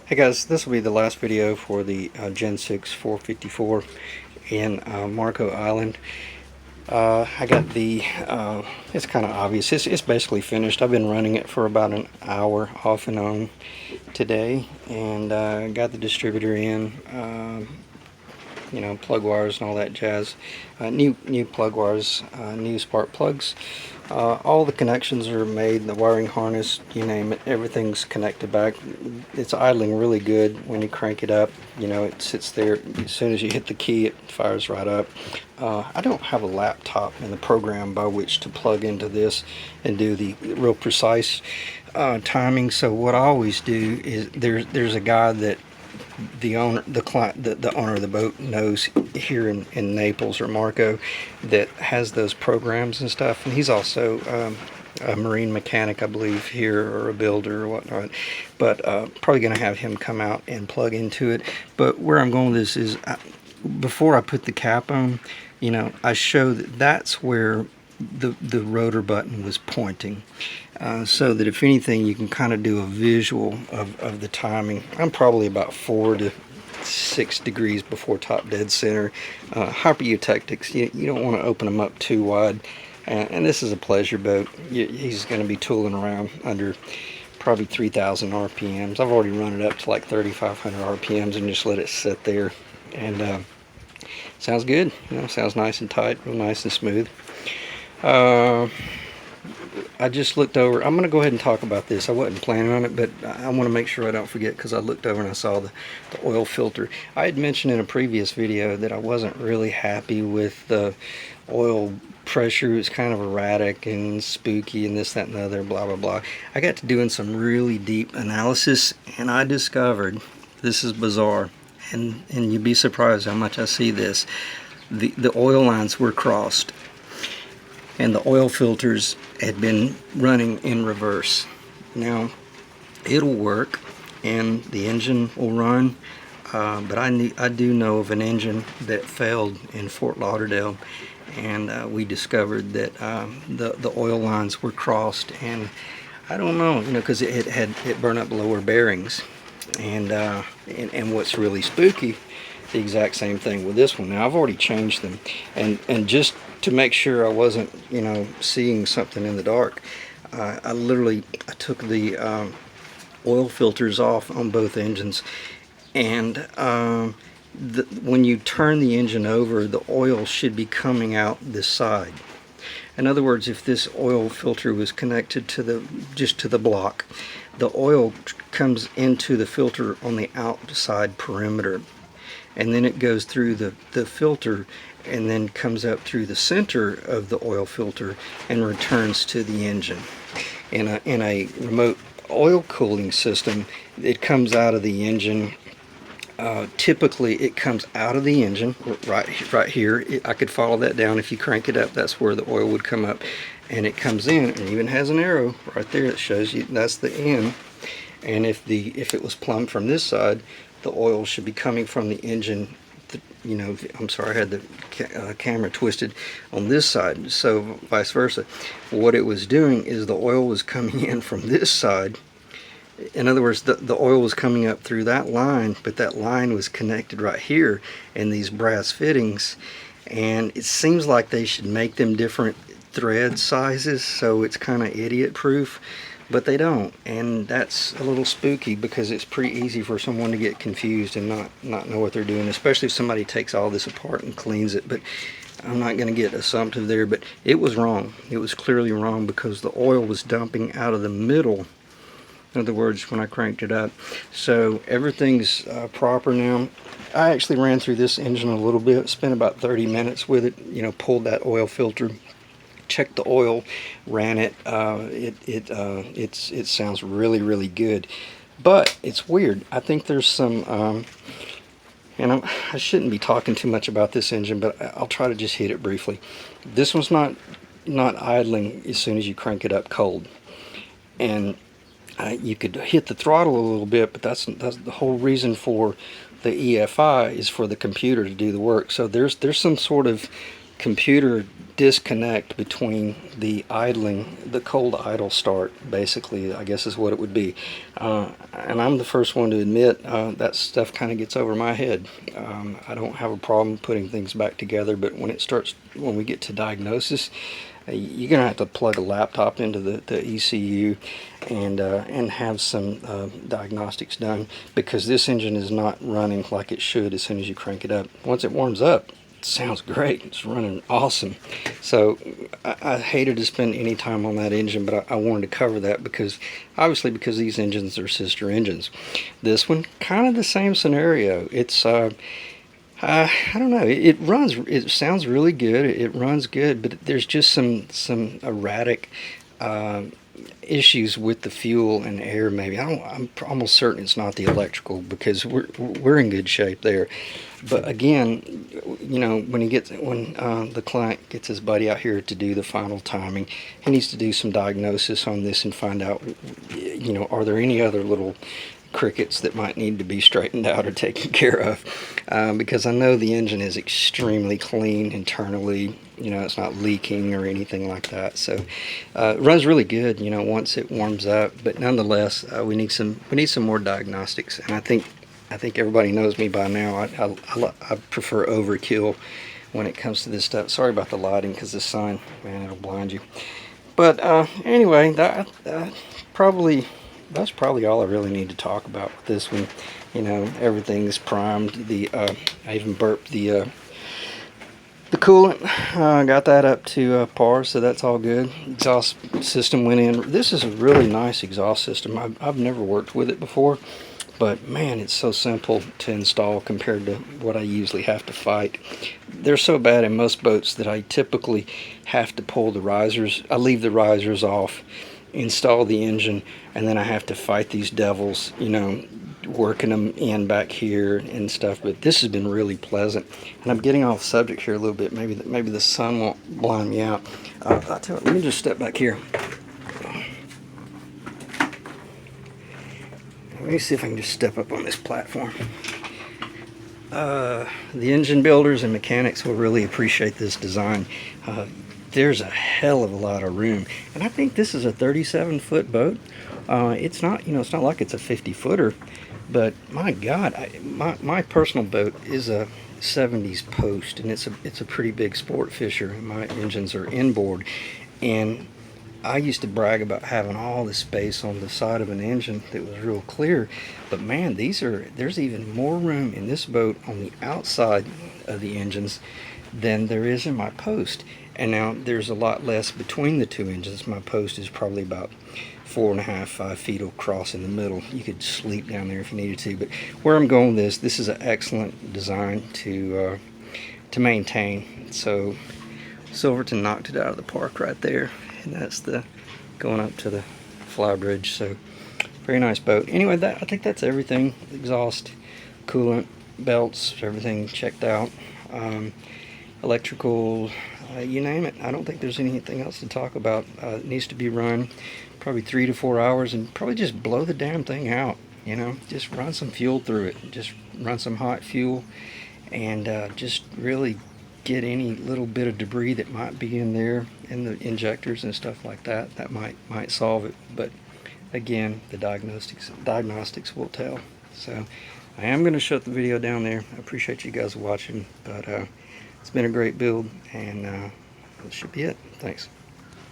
Hey guys, this will be the last video for the Gen 6 454 in Marco Island. I got the, it's kind of obvious, it's basically finished. I've been running it for about an hour off and on today, and got the distributor in, you know, plug wires and all that jazz. New plug wires, new spark plugs. All the connections are made, the wiring harness, you name it, everything's connected back. It's idling really good when you crank it up. You know, it sits there. As soon as you hit the key, it fires right up. I don't have a laptop and the program by which to plug into this and do the real precise timing. So what I always do is there's a guy that the owner, the owner of the boat knows here in Naples or Marco, that has those programs and stuff, and he's also a marine mechanic, I believe, here, or a builder or whatnot. But probably going to have him come out and plug into it. But where I'm going with this is, before I put the cap on, you know, I show that that's where the rotor button was pointing, so that if anything you can kind of do a visual of the timing. I'm probably about 4 to 6 degrees before top dead center. Hyper-eutectics, you don't want to open them up too wide, and this is a pleasure boat. He's going to be tooling around under probably 3,000 RPMs. I've already run it up to like 3,500 RPMs and just let it sit there, and sounds good. You know, sounds nice and tight, real nice and smooth. I just looked over. I'm going to go ahead and talk about this. I wasn't planning on it, but I want to make sure I don't forget, because I looked over and I saw the oil filter. I had mentioned in a previous video that I wasn't really happy with the oil pressure. It was kind of erratic and spooky and this, that, and the other, blah, blah, blah. I got to doing some really deep analysis, and I discovered, this is bizarre, and you'd be surprised how much I see this. The oil lines were crossed, and the oil filters had been running in reverse. Now, it'll work and the engine will run, but I do know of an engine that failed in Fort Lauderdale, and we discovered that the oil lines were crossed, and I don't know, you know, because it burned up lower bearings, and what's really spooky, the exact same thing with this one. Now I've already changed them, and just to make sure I wasn't, you know, seeing something in the dark, I took the oil filters off on both engines, and when you turn the engine over, the oil should be coming out this side. In other words, if this oil filter was connected to just to the block, the oil comes into the filter on the outside perimeter, and then it goes through the filter and then comes up through the center of the oil filter and returns to the engine. In a remote oil cooling system, it comes out of the engine. Typically it comes out of the engine right here. I could follow that down. If you crank it up, that's where the oil would come up, and it comes in, and even has an arrow right there that shows you that's the end. And if it was plumb from this side, the oil should be coming from the engine. You know, I'm sorry, I had the camera twisted on this side, so vice versa. What it was doing is the oil was coming in from this side. In other words, the oil was coming up through that line, but that line was connected right here in these brass fittings, and it seems like they should make them different thread sizes so it's kind of idiot proof, but they don't, and that's a little spooky, because it's pretty easy for someone to get confused and not know what they're doing, especially if somebody takes all this apart and cleans it. But I'm not going to get assumptive there, but it was wrong. It was clearly wrong, because the oil was dumping out of the middle, in other words, when I cranked it up. So everything's proper now. I actually ran through this engine a little bit, spent about 30 minutes with it, you know, pulled that oil filter, checked the oil, ran it. It sounds really, really good, but it's weird. I think there's some and I shouldn't be talking too much about this engine, but I'll try to just hit it briefly. This one's not idling as soon as you crank it up cold, and you could hit the throttle a little bit, but that's the whole reason for the EFI, is for the computer to do the work. So there's some sort of computer disconnect between the idling, the cold idle start, basically, I guess is what it would be. And I'm the first one to admit that stuff kind of gets over my head. I don't have a problem putting things back together, but when we get to diagnosis, you're gonna have to plug a laptop into the ECU and have some diagnostics done, because this engine is not running like it should as soon as you crank it up. Once it warms up, sounds great, it's running awesome. So I hated to spend any time on that engine, but I wanted to cover that because these engines are sister engines. This one, kind of the same scenario. It's I don't know, it sounds really good, it runs good, but there's just some erratic issues with the fuel and air. Maybe I'm almost certain it's not the electrical, because we're in good shape there. But again, you know, when the client gets his buddy out here to do the final timing, he needs to do some diagnosis on this and find out, you know, are there any other little crickets that might need to be straightened out or taken care of, because I know the engine is extremely clean internally. You know, it's not leaking or anything like that. So it runs really good, you know, once it warms up. But nonetheless, we need some more diagnostics. And I think everybody knows me by now. I prefer overkill when it comes to this stuff. Sorry about the lighting, because this sign, man, it'll blind you. But anyway, that's probably all I really need to talk about with this one. You know, everything's primed. I even burped the coolant. Got that up to par, so that's all good. Exhaust system went in. This is a really nice exhaust system. I've never worked with it before, but man, it's so simple to install compared to what I usually have to fight. They're so bad in most boats that I typically have to pull the risers. I leave the risers off, install the engine, and then I have to fight these devils, you know, working them in back here and stuff. But this has been really pleasant. And I'm getting off subject here a little bit. Maybe the sun won't blind me out. I'll tell you, let me just step back here. Let me see if I can just step up on this platform. The engine builders and mechanics will really appreciate this design. There's a hell of a lot of room, and I think this is a 37-foot boat. It's not, you know, it's not like it's a 50-footer, but my God, my personal boat is a 70s Post, and it's a pretty big sport fisher. My engines are inboard, and I used to brag about having all the space on the side of an engine that was real clear, but man, there's even more room in this boat on the outside of the engines than there is in my Post. And now there's a lot less between the two engines. My Post is probably about 4.5, 5 feet across in the middle. You could sleep down there if you needed to. But where I'm going with this is an excellent design to maintain. So Silverton knocked it out of the park right there, and that's the going up to the flybridge. So very nice boat. Anyway, I think that's everything. Exhaust, coolant, belts, everything checked out. Electrical, you name it. I don't think there's anything else to talk about. It needs to be run probably 3 to 4 hours, and probably just blow the damn thing out. You know, just run some fuel through it. Just run some hot fuel, and just really get any little bit of debris that might be in there, in the injectors and stuff like that. That might solve it. But again, the diagnostics will tell. So I am going to shut the video down there. I appreciate you guys watching, but it's been a great build, and that should be it. Thanks.